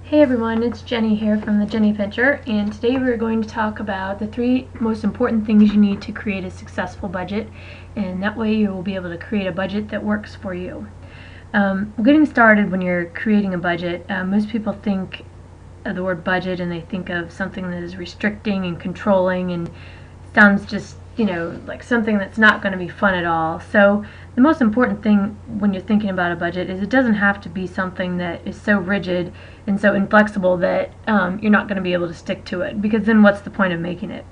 Hey everyone, it's Jenny here from the Jenny Pincher, and today we're going to talk about the 3 most important things you need to create a successful budget, and that way you will be able to create a budget that works for you. Getting started when you're creating a budget, most people think of the word budget and they think of something that is restricting and controlling and sounds just, like something that's not going to be fun at all. So the most important thing when you're thinking about a budget is it doesn't have to be something that is so rigid and so inflexible that you're not going to be able to stick to it, because then what's the point of making it?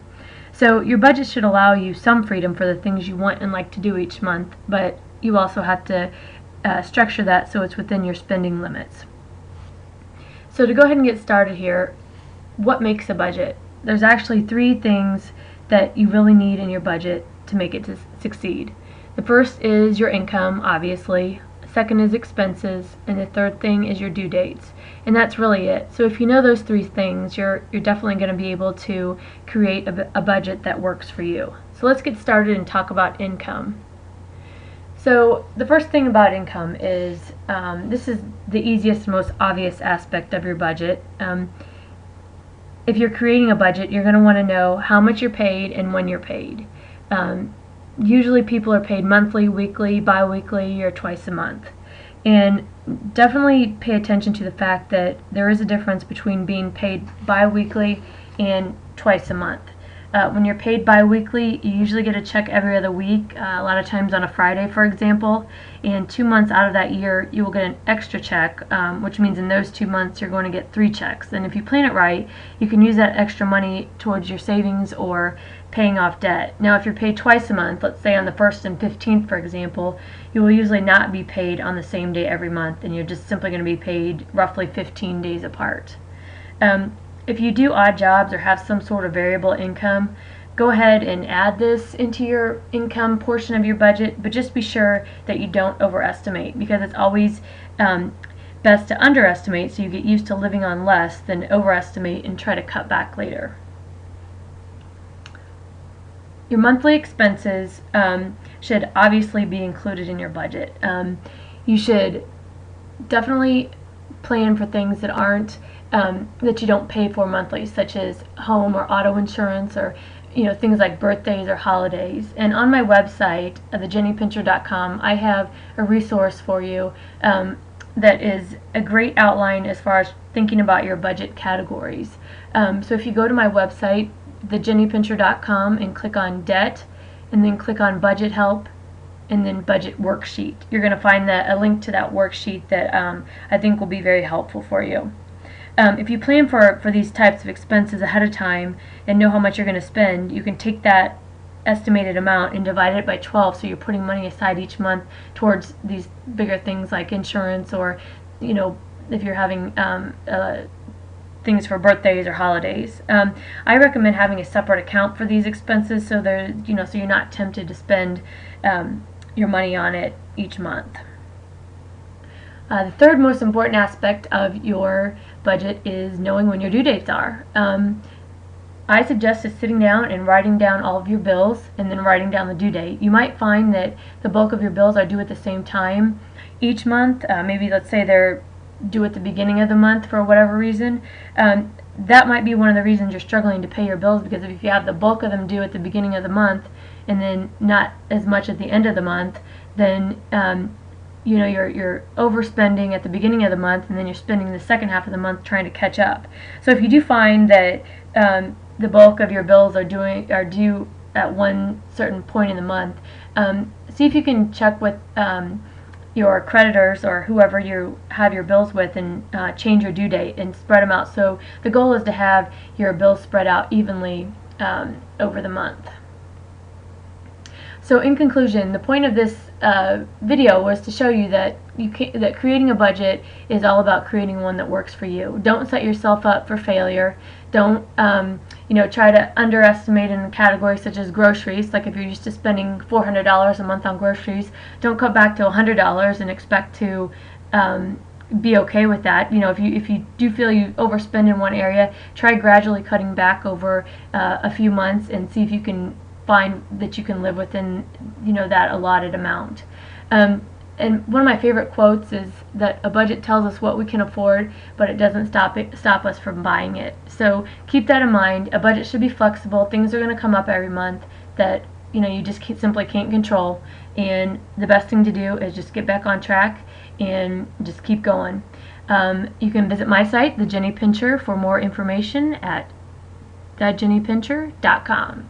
So your budget should allow you some freedom for the things you want and like to do each month, but you also have to structure that so it's within your spending limits. So to go ahead and get started here, what makes a budget? There's actually 3 things that you really need in your budget to make it to succeed. The first is your income, obviously. Second is expenses, and the third thing is your due dates. And that's really it. So if you know those 3 things, you're definitely going to be able to create a budget that works for you. So let's get started and talk about income. So the first thing about income is, this is the easiest, most obvious aspect of your budget. If you're creating a budget, you're going to want to know how much you're paid and when you're paid. Usually people are paid monthly, weekly, bi-weekly, or twice a month. And definitely pay attention to the fact that there is a difference between being paid bi-weekly and twice a month. When you're paid bi-weekly, you usually get a check every other week, a lot of times on a Friday, for example, and 2 months out of that year you will get an extra check, which means in those 2 months you're going to get 3 checks. And if you plan it right, you can use that extra money towards your savings or paying off debt. Now if you're paid twice a month, let's say on the 1st and 15th, for example, you will usually not be paid on the same day every month, and you're just simply going to be paid roughly 15 days apart. If you do odd jobs or have some sort of variable income, go ahead and add this into your income portion of your budget, but just be sure that you don't overestimate, because it's always best to underestimate so you get used to living on less than overestimate and try to cut back later. Your monthly expenses should obviously be included in your budget. You should definitely plan for things that aren't that you don't pay for monthly, such as home or auto insurance, or things like birthdays or holidays. And on my website, thejennypincher.com, I have a resource for you that is a great outline as far as thinking about your budget categories. So if you go to my website, thejennypincher.com, and click on debt, and then click on budget help, and then budget worksheet, you're going to find a link to that worksheet that I think will be very helpful for you. If you plan for these types of expenses ahead of time and know how much you're going to spend, you can take that estimated amount and divide it by 12, so you're putting money aside each month towards these bigger things like insurance, or if you're having things for birthdays or holidays. I recommend having a separate account for these expenses, so so you're not tempted to spend your money on it each month. The third most important aspect of your budget is knowing when your due dates are. I suggest just sitting down and writing down all of your bills and then writing down the due date. You might find that the bulk of your bills are due at the same time each month. Maybe let's say they're due at the beginning of the month for whatever reason. That might be one of the reasons you're struggling to pay your bills, because if you have the bulk of them due at the beginning of the month and then not as much at the end of the month, then you're overspending at the beginning of the month, and then you're spending the second half of the month trying to catch up. So if you do find that the bulk of your bills are due at one certain point in the month, see if you can check with your creditors or whoever you have your bills with, and change your due date and spread them out. So the goal is to have your bills spread out evenly over the month. So in conclusion, the point of this video was to show you that that creating a budget is all about creating one that works for you. Don't set yourself up for failure. Don't try to underestimate in a category such as groceries. Like if you're used to spending $400 a month on groceries, don't cut back to $100 and expect to be okay with that. If you do feel you overspend in one area, try gradually cutting back over a few months and see if you can find that you can live within that allotted amount. And one of my favorite quotes is that a budget tells us what we can afford, but it doesn't stop us from buying it. So keep that in mind. A budget should be flexible. Things are going to come up every month that you just simply can't control. And the best thing to do is just get back on track and just keep going. You can visit my site, The Jenny Pincher, for more information at thejennypincher.com.